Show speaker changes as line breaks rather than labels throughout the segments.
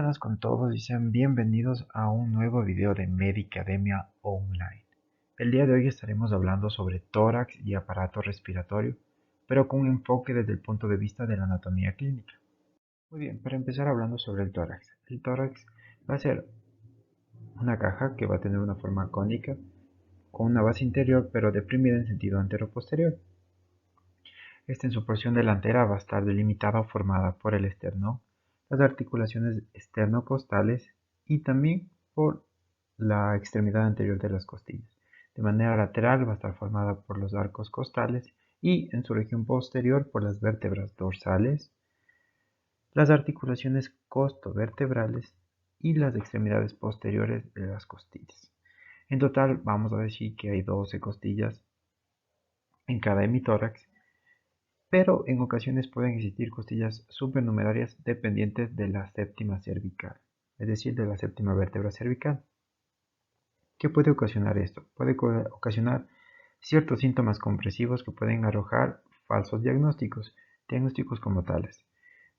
buenas con todos y sean bienvenidos a un nuevo video de Medicademia Online. El día de hoy estaremos hablando sobre tórax y aparato respiratorio, pero con un enfoque desde el punto de vista de la anatomía clínica. Muy bien, para empezar hablando sobre el tórax. El tórax va a ser una caja que va a tener una forma cónica con una base interior pero deprimida en sentido antero-posterior. Esta en su porción delantera va a estar delimitada o formada por el esternón, las articulaciones esternocostales y también por la extremidad anterior de las costillas. De manera lateral va a estar formada por los arcos costales y en su región posterior por las vértebras dorsales, las articulaciones costovertebrales y las extremidades posteriores de las costillas. En total vamos a decir que hay 12 costillas en cada hemitórax, pero en ocasiones pueden existir costillas supernumerarias dependientes de la séptima cervical, es decir, de la séptima vértebra cervical. ¿Qué puede ocasionar esto? Puede ocasionar ciertos síntomas compresivos que pueden arrojar falsos diagnósticos como tales.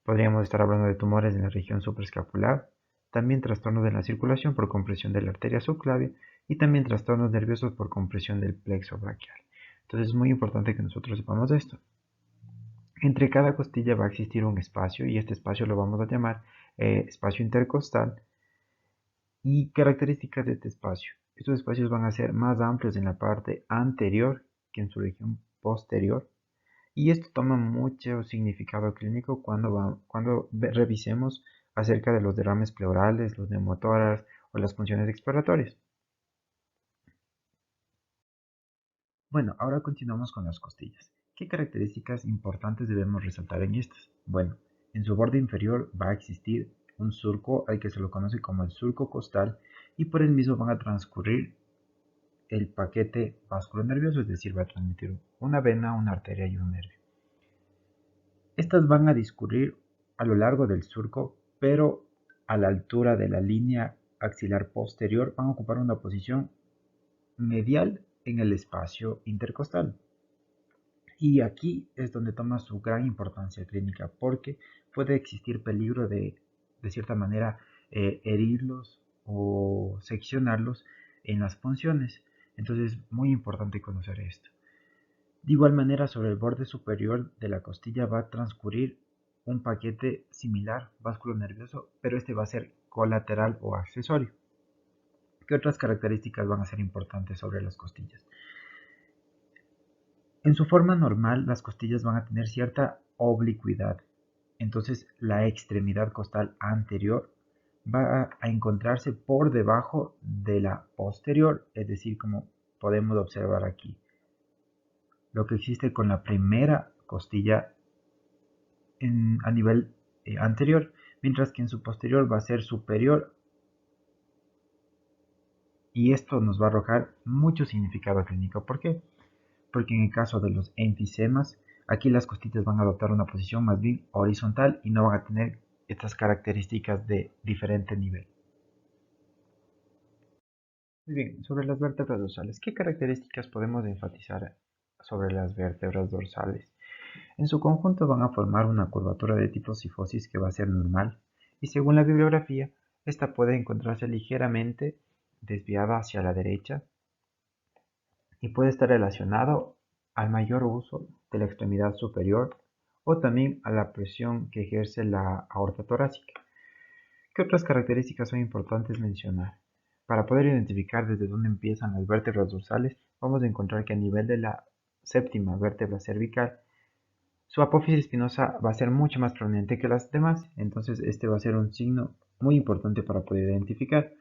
Podríamos estar hablando de tumores en la región supraescapular, también trastornos de la circulación por compresión de la arteria subclavia y también trastornos nerviosos por compresión del plexo braquial. Entonces es muy importante que nosotros sepamos esto. Entre cada costilla va a existir un espacio y este espacio lo vamos a llamar espacio intercostal. Y características de este espacio. Estos espacios van a ser más amplios en la parte anterior que en su región posterior. Y esto toma mucho significado clínico cuando revisemos acerca de los derrames pleurales, los neumotórax o las funciones exploratorias. Bueno, ahora continuamos con las costillas. ¿Qué características importantes debemos resaltar en estas? Bueno, en su borde inferior va a existir un surco al que se lo conoce como el surco costal y por el mismo van a transcurrir el paquete vasculonervioso, es decir, va a transmitir una vena, una arteria y un nervio. Estas van a discurrir a lo largo del surco, pero a la altura de la línea axilar posterior van a ocupar una posición medial en el espacio intercostal. Y aquí es donde toma su gran importancia clínica, porque puede existir peligro de cierta manera, herirlos o seccionarlos en las funciones. Entonces es muy importante conocer esto. De igual manera, sobre el borde superior de la costilla va a transcurrir un paquete similar vásculo nervioso, pero este va a ser colateral o accesorio. ¿Qué otras características van a ser importantes sobre las costillas? En su forma normal, las costillas van a tener cierta oblicuidad. Entonces, la extremidad costal anterior va a encontrarse por debajo de la posterior, es decir, como podemos observar aquí. Lo que existe con la primera costilla a nivel anterior, mientras que en su posterior va a ser superior. Y esto nos va a arrojar mucho significado clínico. ¿Por qué? Porque en el caso de los enfisemas, aquí las costillas van a adoptar una posición más bien horizontal y no van a tener estas características de diferente nivel. Muy bien, sobre las vértebras dorsales, ¿qué características podemos enfatizar sobre las vértebras dorsales? En su conjunto van a formar una curvatura de tipo cifosis que va a ser normal y según la bibliografía, esta puede encontrarse ligeramente desviada hacia la derecha y puede estar relacionado al mayor uso de la extremidad superior o también a la presión que ejerce la aorta torácica. ¿Qué otras características son importantes mencionar? Para poder identificar desde dónde empiezan las vértebras dorsales, vamos a encontrar que a nivel de la séptima vértebra cervical, su apófisis espinosa va a ser mucho más prominente que las demás, entonces este va a ser un signo muy importante para poder identificar.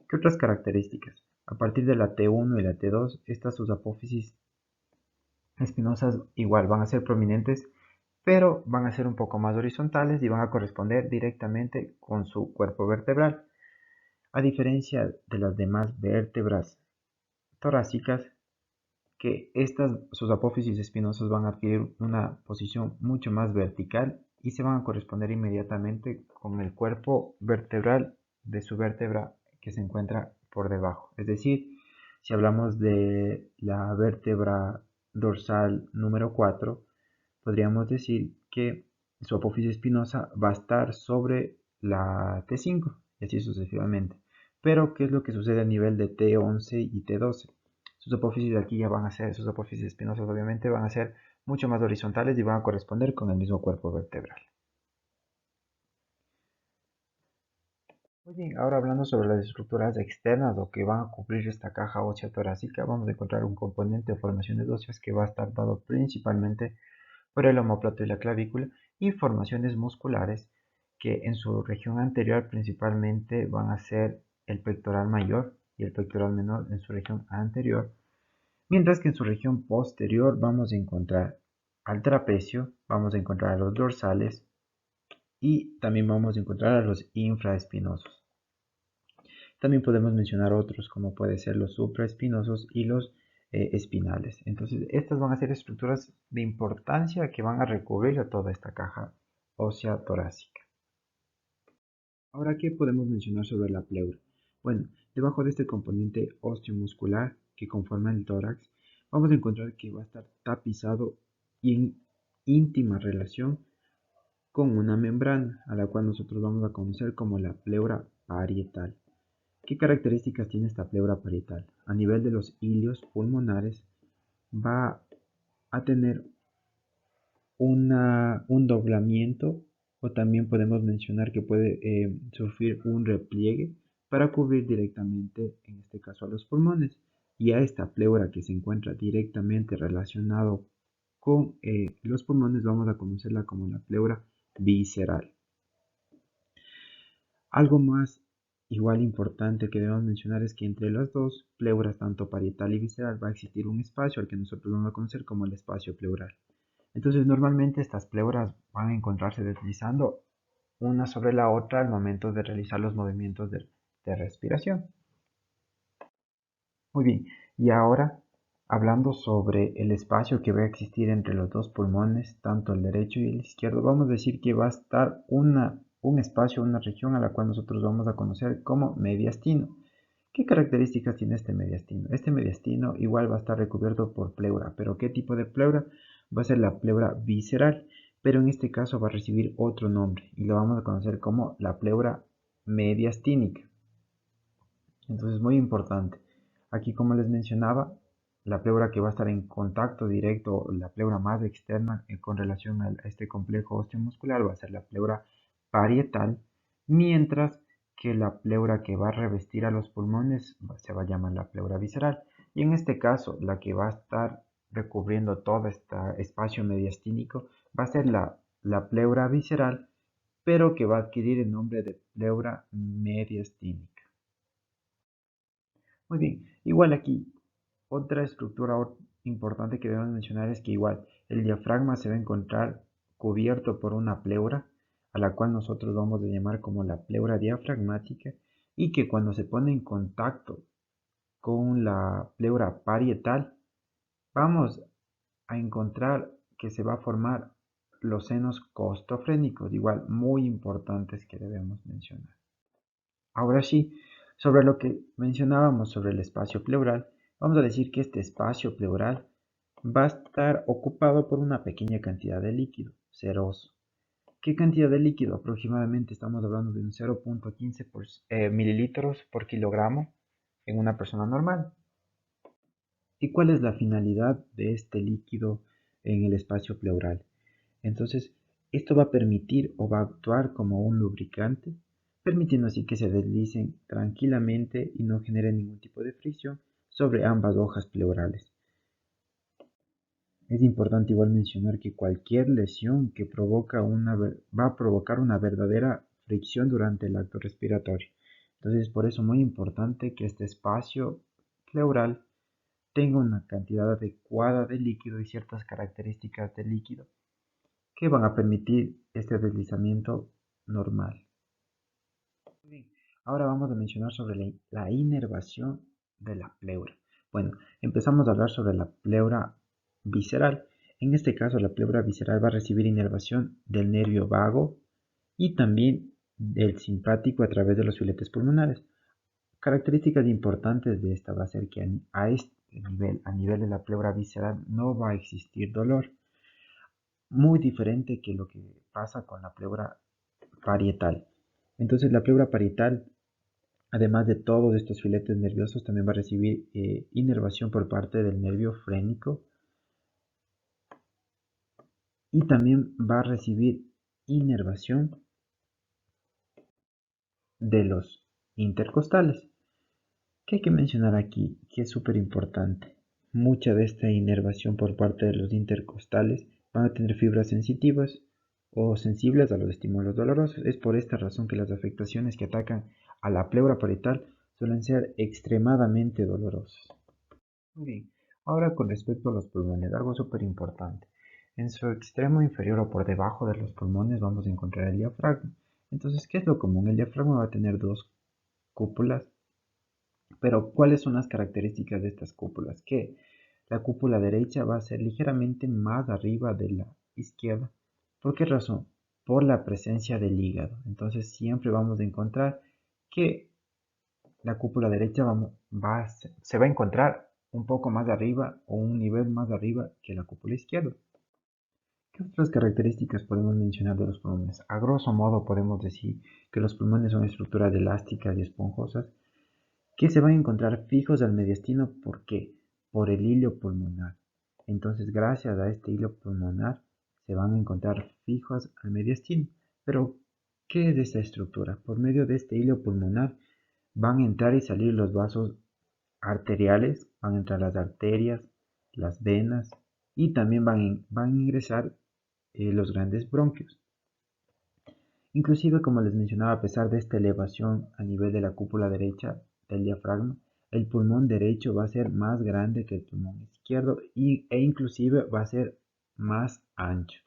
¿Qué otras características? A partir de la T1 y la T2, estas sus apófisis espinosas igual van a ser prominentes, pero van a ser un poco más horizontales y van a corresponder directamente con su cuerpo vertebral. A diferencia de las demás vértebras torácicas, que sus apófisis espinosas van a adquirir una posición mucho más vertical y se van a corresponder inmediatamente con el cuerpo vertebral de su vértebra que se encuentra por debajo. Es decir, si hablamos de la vértebra dorsal número 4, podríamos decir que su apófisis espinosa va a estar sobre la T5 y así sucesivamente. Pero, ¿qué es lo que sucede a nivel de T11 y T12? Sus apófisis de aquí ya van a ser, sus apófisis espinosas obviamente van a ser mucho más horizontales y van a corresponder con el mismo cuerpo vertebral. Muy bien, ahora hablando sobre las estructuras externas o que van a cubrir esta caja ósea torácica, vamos a encontrar un componente de formaciones óseas que va a estar dado principalmente por el omóplato y la clavícula y formaciones musculares que en su región anterior principalmente van a ser el pectoral mayor y el pectoral menor en su región anterior, mientras que en su región posterior vamos a encontrar al trapecio, vamos a encontrar a los dorsales y también vamos a encontrar a los infraespinosos. También podemos mencionar otros como puede ser los supraespinosos y los espinales. Entonces, estas van a ser estructuras de importancia que van a recubrir a toda esta caja ósea torácica. Ahora, ¿qué podemos mencionar sobre la pleura? Bueno, debajo de este componente osteomuscular que conforma el tórax, vamos a encontrar que va a estar tapizado y en íntima relación con una membrana, a la cual nosotros vamos a conocer como la pleura parietal. ¿Qué características tiene esta pleura parietal? A nivel de los hilios pulmonares va a tener un doblamiento o también podemos mencionar que puede sufrir un repliegue para cubrir directamente, en este caso, a los pulmones. Y a esta pleura que se encuentra directamente relacionado con los pulmones vamos a conocerla como la pleura visceral. Algo más igual importante que debemos mencionar es que entre las dos pleuras, tanto parietal y visceral, va a existir un espacio al que nosotros vamos a conocer como el espacio pleural. Entonces, normalmente estas pleuras van a encontrarse deslizando una sobre la otra al momento de realizar los movimientos de respiración. Muy bien, y ahora hablando sobre el espacio que va a existir entre los dos pulmones, tanto el derecho y el izquierdo, vamos a decir que va a estar un espacio, una región a la cual nosotros vamos a conocer como mediastino. ¿Qué características tiene este mediastino? Este mediastino igual va a estar recubierto por pleura, pero ¿qué tipo de pleura? Va a ser la pleura visceral, pero en este caso va a recibir otro nombre y lo vamos a conocer como la pleura mediastínica. Entonces, muy importante. Aquí, como les mencionaba, la pleura que va a estar en contacto directo, la pleura más externa con relación a este complejo osteomuscular va a ser la pleura parietal, mientras que la pleura que va a revestir a los pulmones se va a llamar la pleura visceral. Y en este caso, la que va a estar recubriendo todo este espacio mediastínico va a ser la pleura visceral, pero que va a adquirir el nombre de pleura mediastínica. Muy bien, igual aquí, otra estructura importante que debemos mencionar es que igual el diafragma se va a encontrar cubierto por una pleura, a la cual nosotros vamos a llamar como la pleura diafragmática, y que cuando se pone en contacto con la pleura parietal, vamos a encontrar que se va a formar los senos costofrénicos, igual muy importantes que debemos mencionar. Ahora sí, sobre lo que mencionábamos sobre el espacio pleural, vamos a decir que este espacio pleural va a estar ocupado por una pequeña cantidad de líquido, seroso. ¿Qué cantidad de líquido? Aproximadamente estamos hablando de un 0.15 mililitros por kilogramo en una persona normal. ¿Y cuál es la finalidad de este líquido en el espacio pleural? Entonces, esto va a permitir o va a actuar como un lubricante, permitiendo así que se deslicen tranquilamente y no generen ningún tipo de fricción sobre ambas hojas pleurales. Es importante igual mencionar que cualquier lesión que va a provocar una verdadera fricción durante el acto respiratorio. Entonces, por eso es muy importante que este espacio pleural tenga una cantidad adecuada de líquido y ciertas características del líquido que van a permitir este deslizamiento normal. Bien, ahora vamos a mencionar sobre la inervación de la pleura. Bueno, empezamos a hablar sobre la pleura visceral. En este caso, la pleura visceral va a recibir inervación del nervio vago y también del simpático a través de los filetes pulmonares. Características importantes de esta va a ser que a este nivel, a nivel de la pleura visceral, no va a existir dolor. Muy diferente que lo que pasa con la pleura parietal. Entonces la pleura parietal, además de todos estos filetes nerviosos, también va a recibir inervación por parte del nervio frénico y también va a recibir inervación de los intercostales. ¿Qué hay que mencionar aquí? Que es súper importante. Mucha de esta inervación por parte de los intercostales van a tener fibras sensitivas o sensibles a los estímulos dolorosos. Es por esta razón que las afectaciones que atacan a la pleura parietal suelen ser extremadamente dolorosas. Muy bien, ahora con respecto a los pulmones, algo súper importante. En su extremo inferior o por debajo de los pulmones vamos a encontrar el diafragma. Entonces, ¿qué es lo común? El diafragma va a tener dos cúpulas, pero ¿cuáles son las características de estas cúpulas? Que la cúpula derecha va a ser ligeramente más arriba de la izquierda. ¿Por qué razón? Por la presencia del hígado. Entonces siempre vamos a encontrar que la cúpula derecha se va a encontrar un poco más arriba o un nivel más arriba que la cúpula izquierda. ¿Qué otras características podemos mencionar de los pulmones? A grosso modo podemos decir que los pulmones son estructuras elásticas y esponjosas que se van a encontrar fijos al mediastino. ¿Por qué? Por el hilo pulmonar. Entonces, gracias a este hilo pulmonar, se van a encontrar fijos al mediastino. Pero, ¿qué es esta estructura? Por medio de este hilo pulmonar van a entrar y salir los vasos arteriales, van a entrar las arterias, las venas y también van a ingresar los grandes bronquios. Inclusive, como les mencionaba, a pesar de esta elevación a nivel de la cúpula derecha del diafragma, el pulmón derecho va a ser más grande que el pulmón izquierdo e inclusive va a ser más ancho.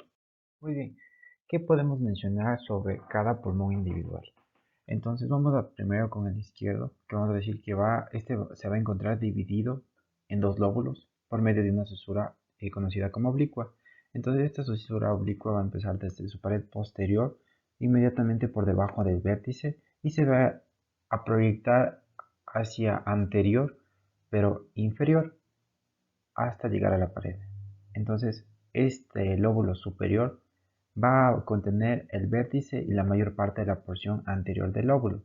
Muy bien, ¿qué podemos mencionar sobre cada pulmón individual? Entonces vamos a primero con el izquierdo, que vamos a decir que se va a encontrar dividido en dos lóbulos por medio de una susura conocida como oblicua. Entonces esta susura oblicua va a empezar desde su pared posterior, inmediatamente por debajo del vértice, y se va a proyectar hacia anterior, pero inferior, hasta llegar a la pared. Entonces este lóbulo superior va a contener el vértice y la mayor parte de la porción anterior del lóbulo,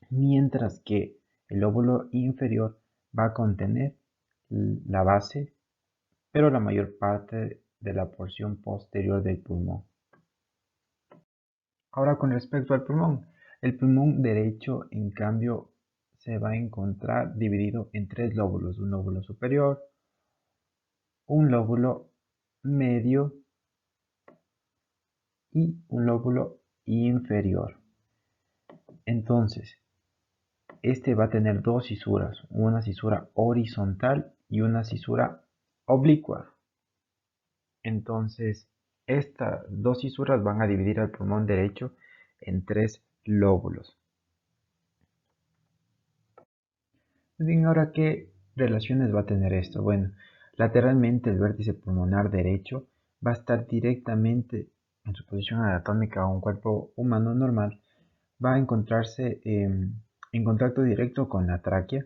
mientras que el lóbulo inferior va a contener la base, pero la mayor parte de la porción posterior del pulmón. Ahora con respecto al pulmón, el pulmón derecho en cambio se va a encontrar dividido en tres lóbulos: un lóbulo superior, un lóbulo medio y un lóbulo inferior. Entonces, este va a tener dos cisuras, una cisura horizontal y una cisura oblicua. Entonces, estas dos cisuras van a dividir al pulmón derecho en tres lóbulos. Bien, ahora, ¿qué relaciones va a tener esto? Bueno, lateralmente el vértice pulmonar derecho va a estar directamente en su posición anatómica a un cuerpo humano normal, va a encontrarse en contacto directo con la tráquea,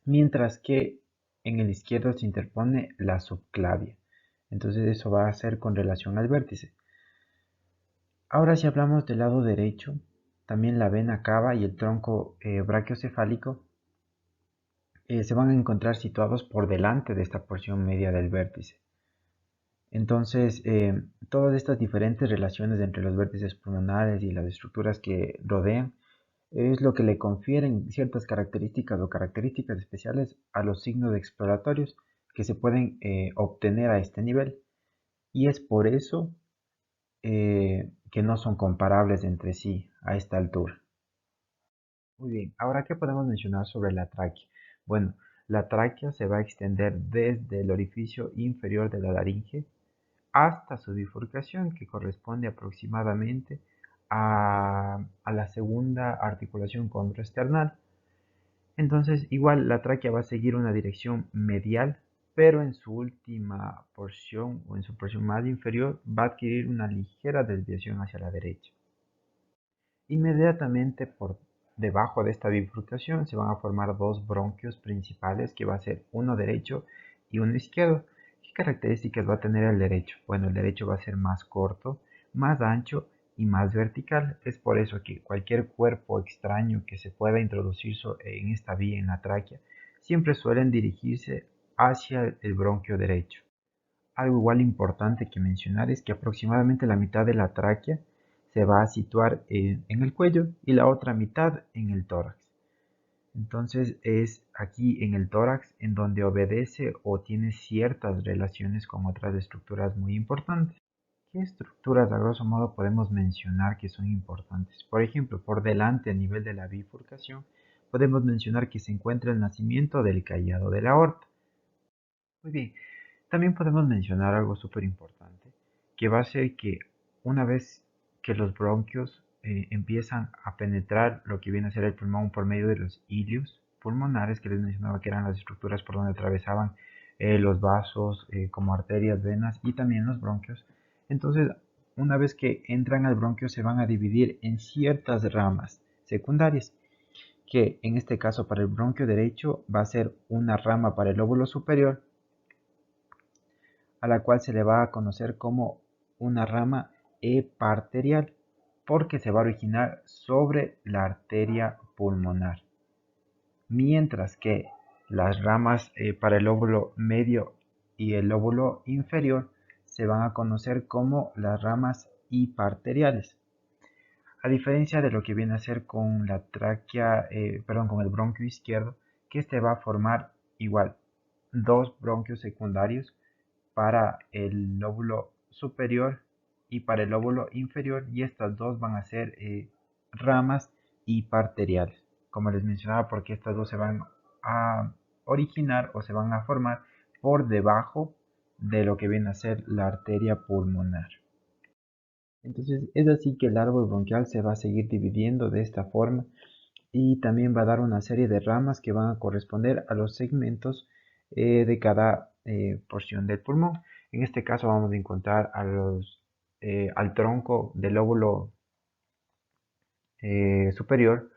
mientras que en el izquierdo se interpone la subclavia. Entonces eso va a ser con relación al vértice. Ahora si hablamos del lado derecho, también la vena cava y el tronco brachiocefálico se van a encontrar situados por delante de esta porción media del vértice. Entonces, todas estas diferentes relaciones entre los vértices pulmonares y las estructuras que rodean es lo que le confieren ciertas características o características especiales a los signos exploratorios que se pueden obtener a este nivel. Y es por eso que no son comparables entre sí a esta altura. Muy bien, ahora ¿qué podemos mencionar sobre la tráquea? Bueno, la tráquea se va a extender desde el orificio inferior de la laringe hasta su bifurcación, que corresponde aproximadamente a la segunda articulación condroesternal. Entonces, igual la tráquea va a seguir una dirección medial, pero en su última porción o en su porción más inferior va a adquirir una ligera desviación hacia la derecha. Inmediatamente por debajo de esta bifurcación se van a formar dos bronquios principales, que va a ser uno derecho y uno izquierdo. ¿Qué características va a tener el derecho? Bueno, el derecho va a ser más corto, más ancho y más vertical. Es por eso que cualquier cuerpo extraño que se pueda introducir en esta vía en la tráquea siempre suelen dirigirse hacia el bronquio derecho. Algo igual importante que mencionar es que aproximadamente la mitad de la tráquea se va a situar en el cuello y la otra mitad en el tórax. Entonces es aquí en el tórax en donde obedece o tiene ciertas relaciones con otras estructuras muy importantes. ¿Qué estructuras a grosso modo podemos mencionar que son importantes? Por ejemplo, por delante a nivel de la bifurcación, podemos mencionar que se encuentra el nacimiento del callado de la aorta. Muy bien, también podemos mencionar algo súper importante, que va a ser que una vez que los bronquios empiezan a penetrar lo que viene a ser el pulmón por medio de los ilios pulmonares, que les mencionaba que eran las estructuras por donde atravesaban los vasos como arterias, venas y también los bronquios. Entonces, una vez que entran al bronquio se van a dividir en ciertas ramas secundarias, que en este caso para el bronquio derecho va a ser una rama para el lóbulo superior, a la cual se le va a conocer como una rama eparterial, porque se va a originar sobre la arteria pulmonar, mientras que las ramas para el lóbulo medio y el lóbulo inferior se van a conocer como las ramas hiparteriales. A diferencia de lo que viene a ser con la tráquea, con el bronquio izquierdo, que este va a formar igual dos bronquios secundarios para el lóbulo superior y para el lóbulo inferior, y estas dos van a ser ramas hiparteriales, como les mencionaba, porque estas dos se van a originar o se van a formar por debajo de lo que viene a ser la arteria pulmonar. Entonces es así que el árbol bronquial se va a seguir dividiendo de esta forma y también va a dar una serie de ramas que van a corresponder a los segmentos de cada porción del pulmón. En este caso vamos a encontrar al tronco del lóbulo superior,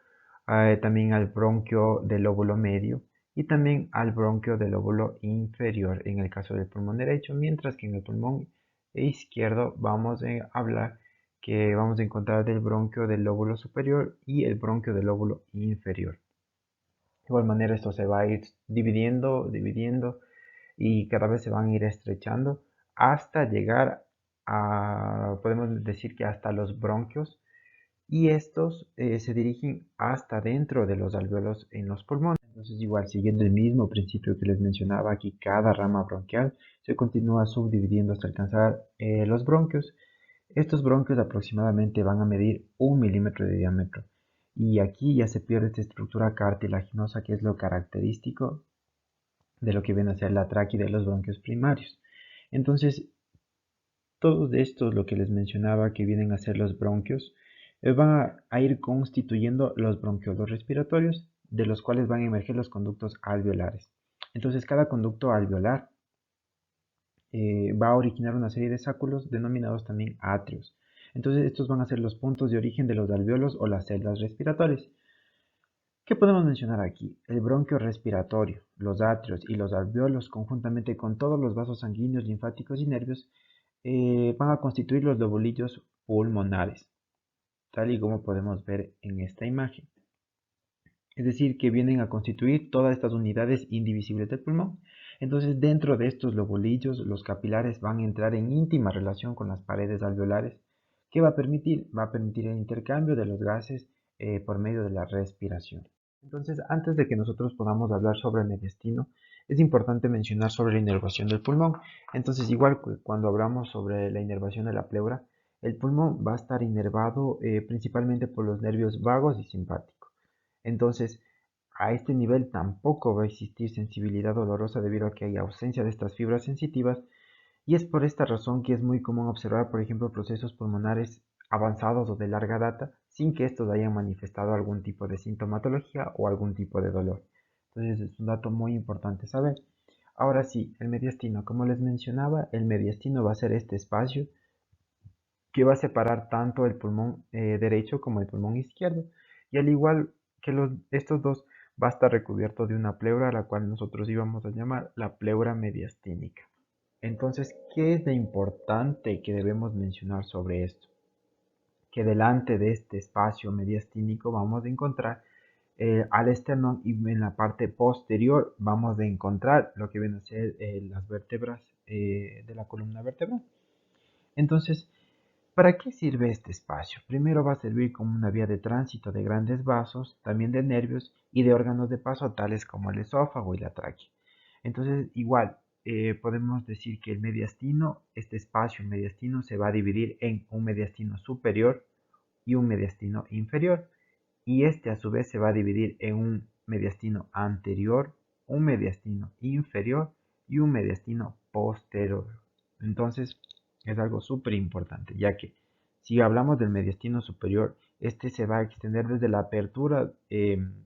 también al bronquio del lóbulo medio y también al bronquio del lóbulo inferior en el caso del pulmón derecho, mientras que en el pulmón izquierdo vamos a hablar que vamos a encontrar del bronquio del lóbulo superior y el bronquio del lóbulo inferior. De igual manera esto se va a ir dividiendo y cada vez se van a ir estrechando hasta llegar podemos decir que hasta los bronquios, y estos se dirigen hasta dentro de los alvéolos en los pulmones. Entonces igual siguiendo el mismo principio que les mencionaba, aquí cada rama bronquial se continúa subdividiendo hasta alcanzar los bronquios. Estos bronquios aproximadamente van a medir 1 milímetro de diámetro y aquí ya se pierde esta estructura cartilaginosa que es lo característico de lo que viene a ser la tráquea de los bronquios primarios. Entonces, todos estos, lo que les mencionaba que vienen a ser los bronquios, van a ir constituyendo los bronquiolos respiratorios, de los cuales van a emerger los conductos alveolares. Entonces, cada conducto alveolar va a originar una serie de sacos denominados también atrios. Entonces, estos van a ser los puntos de origen de los alvéolos o las celdas respiratorias. ¿Qué podemos mencionar aquí? El bronquio respiratorio, los atrios y los alvéolos, conjuntamente con todos los vasos sanguíneos, linfáticos y nervios, van a constituir los lobulillos pulmonares, tal y como podemos ver en esta imagen. Es decir, que vienen a constituir todas estas unidades indivisibles del pulmón. Entonces, dentro de estos lobulillos, los capilares van a entrar en íntima relación con las paredes alveolares. ¿Qué va a permitir? Va a permitir el intercambio de los gases por medio de la respiración. Entonces, antes de que nosotros podamos hablar sobre el mediastino, es importante mencionar sobre la inervación del pulmón. Entonces, igual que cuando hablamos sobre la inervación de la pleura, el pulmón va a estar inervado principalmente por los nervios vagos y simpáticos. Entonces, a este nivel tampoco va a existir sensibilidad dolorosa debido a que hay ausencia de estas fibras sensitivas, y es por esta razón que es muy común observar, por ejemplo, procesos pulmonares avanzados o de larga data sin que estos hayan manifestado algún tipo de sintomatología o algún tipo de dolor. Entonces es un dato muy importante saber. Ahora sí, el mediastino, como les mencionaba, el mediastino va a ser este espacio que va a separar tanto el pulmón derecho como el pulmón izquierdo. Y al igual que estos dos, va a estar recubierto de una pleura, a la cual nosotros íbamos a llamar la pleura mediastínica. Entonces, ¿qué es lo importante que debemos mencionar sobre esto? que delante de este espacio mediastínico vamos a encontrar al esternón, y en la parte posterior vamos a encontrar lo que vienen a ser las vértebras de la columna vertebral. Entonces, ¿para qué sirve este espacio? Primero va a servir como una vía de tránsito de grandes vasos, también de nervios y de órganos de paso tales como el esófago y la tráquea. Entonces, igual, podemos decir que el mediastino, este espacio mediastino, se va a dividir en un mediastino superior y un mediastino inferior. Y este a su vez se va a dividir en un mediastino anterior, un mediastino inferior y un mediastino posterior. Entonces, es algo súper importante, ya que si hablamos del mediastino superior, este se va a extender desde la apertura,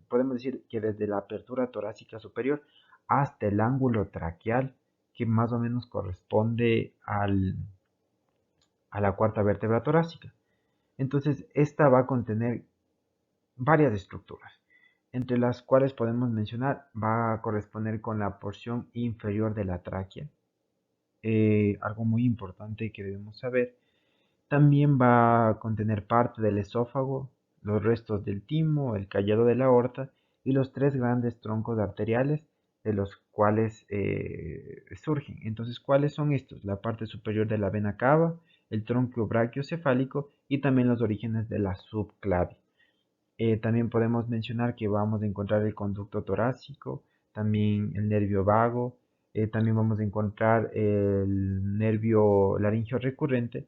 podemos decir que desde la apertura torácica superior hasta el ángulo traqueal, que más o menos corresponde a la cuarta vértebra torácica. Entonces, esta va a contener varias estructuras, entre las cuales podemos mencionar, va a corresponder con la porción inferior de la tráquea, algo muy importante que debemos saber. También va a contener parte del esófago, los restos del timo, el callado de la aorta y los tres grandes troncos arteriales de los cuales surgen. Entonces, ¿cuáles son estos? La parte superior de la vena cava, el tronco brachiocefálico y también los orígenes de la subclavia. También podemos mencionar que vamos a encontrar el conducto torácico, también el nervio vago, también vamos a encontrar el nervio laringio recurrente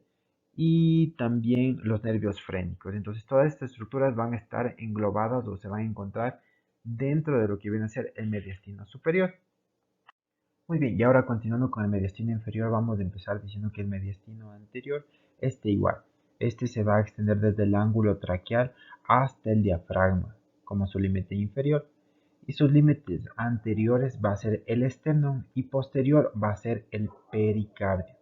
y también los nervios frénicos. Entonces todas estas estructuras van a estar englobadas o se van a encontrar dentro de lo que viene a ser el mediastino superior. Muy bien, y ahora continuando con el mediastino inferior, vamos a empezar diciendo que el mediastino anterior igual. Este se va a extender desde el ángulo traqueal hasta el diafragma, como su límite inferior. Y sus límites anteriores va a ser el esternón y posterior va a ser el pericardio.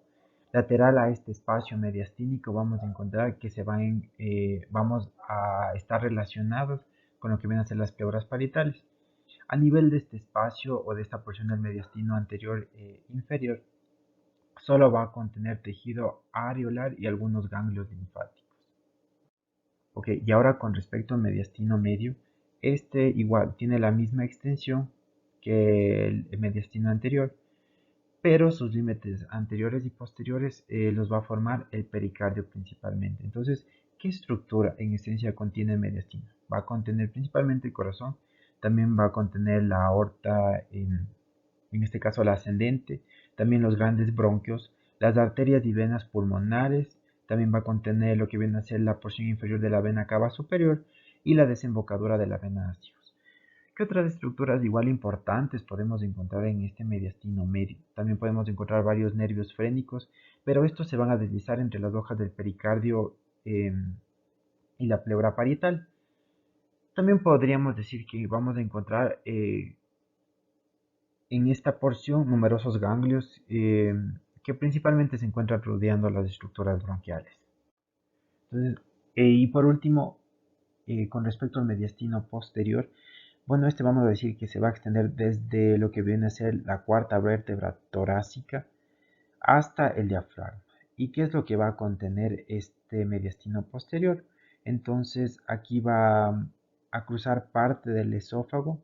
Lateral a este espacio mediastínico vamos a encontrar que vamos a estar relacionados con lo que vienen a ser las pleuras parietales. A nivel de este espacio o de esta porción del mediastino anterior inferior, solo va a contener tejido areolar y algunos ganglios linfáticos. Ok, y ahora con respecto al mediastino medio, este igual tiene la misma extensión que el mediastino anterior, pero sus límites anteriores y posteriores los va a formar el pericardio principalmente. Entonces, ¿qué estructura en esencia contiene el mediastino? Va a contener principalmente el corazón, también va a contener la aorta, en este caso la ascendente, también los grandes bronquios, las arterias y venas pulmonares, también va a contener lo que viene a ser la porción inferior de la vena cava superior y la desembocadura de la vena acius. ¿Qué otras estructuras igual importantes podemos encontrar en este mediastino medio? También podemos encontrar varios nervios frénicos, pero estos se van a deslizar entre las hojas del pericardio y la pleura parietal. También podríamos decir que vamos a encontrar en esta porción numerosos ganglios que principalmente se encuentran rodeando las estructuras bronquiales. Entonces, y por último, con respecto al mediastino posterior, bueno, este vamos a decir que se va a extender desde lo que viene a ser la cuarta vértebra torácica hasta el diafragma. ¿Y qué es lo que va a contener este mediastino posterior? Entonces aquí va a cruzar parte del esófago,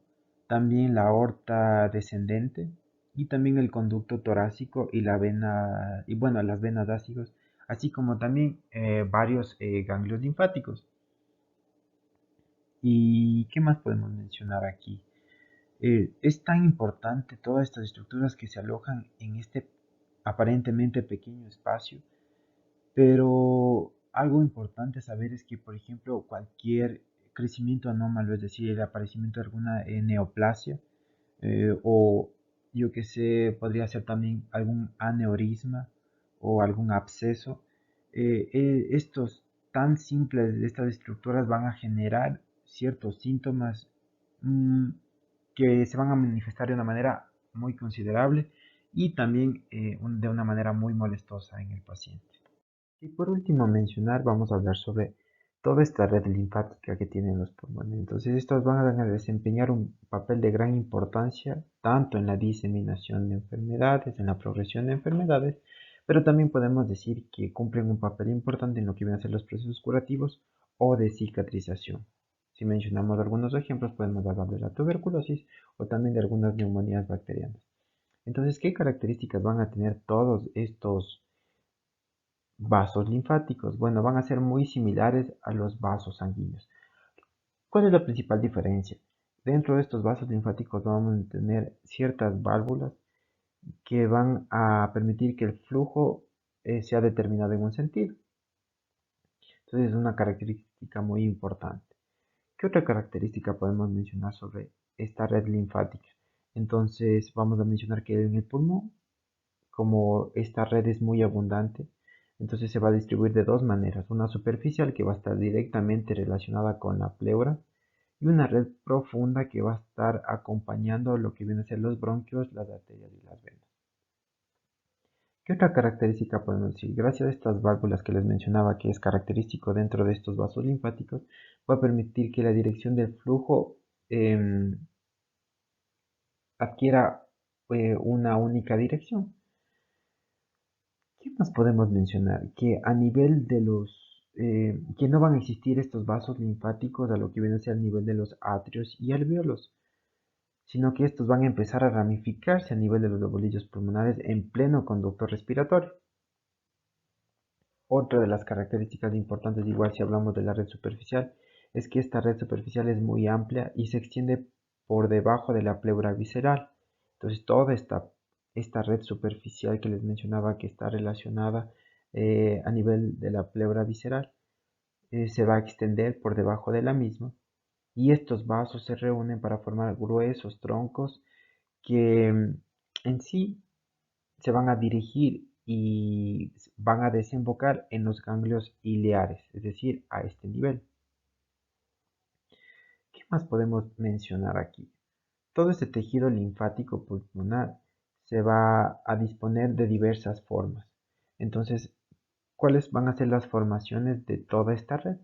también la aorta descendente y también el conducto torácico y la vena, y bueno, las venas ácidos, así como también varios ganglios linfáticos. ¿Y qué más podemos mencionar aquí? Es tan importante todas estas estructuras que se alojan en este aparentemente pequeño espacio, pero algo importante saber es que, por ejemplo, cualquier crecimiento anómalo, es decir, el aparecimiento de alguna neoplasia, o yo que sé, podría ser también algún aneurisma o algún absceso, estos tan simples, estas estructuras van a generar ciertos síntomas mm, que se van a manifestar de una manera muy considerable y también de una manera muy molestosa en el paciente. Y por último mencionar, vamos a hablar sobre toda esta red linfática que tienen los pulmones. Entonces, estos van a desempeñar un papel de gran importancia tanto en la diseminación de enfermedades, en la progresión de enfermedades, pero también podemos decir que cumplen un papel importante en lo que vienen a ser los procesos curativos o de cicatrización. Si mencionamos algunos ejemplos, podemos hablar de la tuberculosis o también de algunas neumonías bacterianas. Entonces, ¿qué características van a tener todos estos vasos linfáticos? Bueno, van a ser muy similares a los vasos sanguíneos. ¿Cuál es la principal diferencia? Dentro de estos vasos linfáticos vamos a tener ciertas válvulas que van a permitir que el flujo sea determinado en un sentido. Entonces es una característica muy importante. ¿Qué otra característica podemos mencionar sobre esta red linfática? Entonces vamos a mencionar que en el pulmón, como esta red es muy abundante, entonces se va a distribuir de dos maneras. Una superficial que va a estar directamente relacionada con la pleura y una red profunda que va a estar acompañando lo que vienen a ser los bronquios, las arterias y las venas. ¿Qué otra característica podemos decir? Gracias a estas válvulas que les mencionaba que es característico dentro de estos vasos linfáticos, va a permitir que la dirección del flujo adquiera una única dirección. ¿Qué más podemos mencionar? Que a nivel de que no van a existir estos vasos linfáticos a lo que viene a ser el nivel de los atrios y alvéolos, sino que estos van a empezar a ramificarse a nivel de los bolillos pulmonares en pleno conducto respiratorio. Otra de las características importantes, igual si hablamos de la red superficial, es que esta red superficial es muy amplia y se extiende por debajo de la pleura visceral. Entonces toda esta red superficial que les mencionaba que está relacionada a nivel de la pleura visceral se va a extender por debajo de la misma y estos vasos se reúnen para formar gruesos troncos que en sí se van a dirigir y van a desembocar en los ganglios ileares, es decir, a este nivel. ¿Qué más podemos mencionar aquí? Todo este tejido linfático pulmonar se va a disponer de diversas formas. Entonces, ¿cuáles van a ser las formaciones de toda esta red?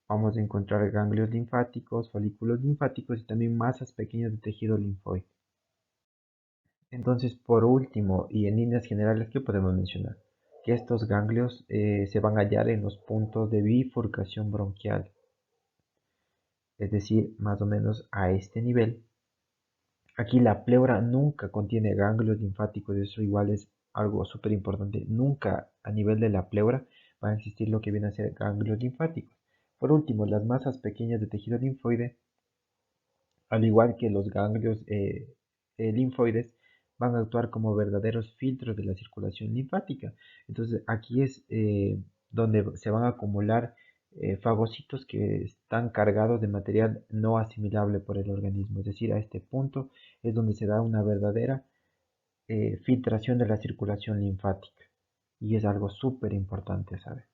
Vamos a encontrar ganglios linfáticos, folículos linfáticos y también masas pequeñas de tejido linfoide. Entonces, por último, y en líneas generales, ¿qué podemos mencionar? Que estos ganglios se van a hallar en los puntos de bifurcación bronquial, es decir, más o menos a este nivel. Aquí la pleura nunca contiene ganglios linfáticos, eso igual es algo súper importante. Nunca a nivel de la pleura van a existir lo que viene a ser ganglios linfáticos. Por último, las masas pequeñas de tejido linfoide al igual que los ganglios linfoides, van a actuar como verdaderos filtros de la circulación linfática. Entonces aquí es donde se van a acumular fagocitos que están cargados de material no asimilable por el organismo. Es decir, a este punto es donde se da una verdadera filtración de la circulación linfática. Y es algo súper importante saber.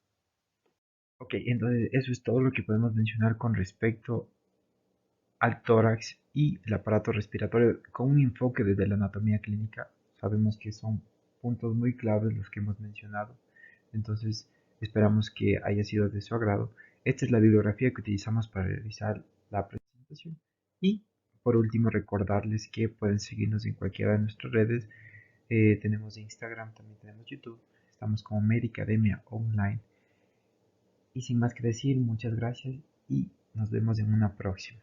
Ok, entonces eso es todo lo que podemos mencionar con respecto al tórax y el aparato respiratorio con un enfoque desde la anatomía clínica. Sabemos que son puntos muy claves los que hemos mencionado, entonces esperamos que haya sido de su agrado. Esta es la bibliografía que utilizamos para realizar la presentación y por último recordarles que pueden seguirnos en cualquiera de nuestras redes. Tenemos Instagram, también tenemos YouTube, estamos como Medicademia Online y sin más que decir, muchas gracias y nos vemos en una próxima.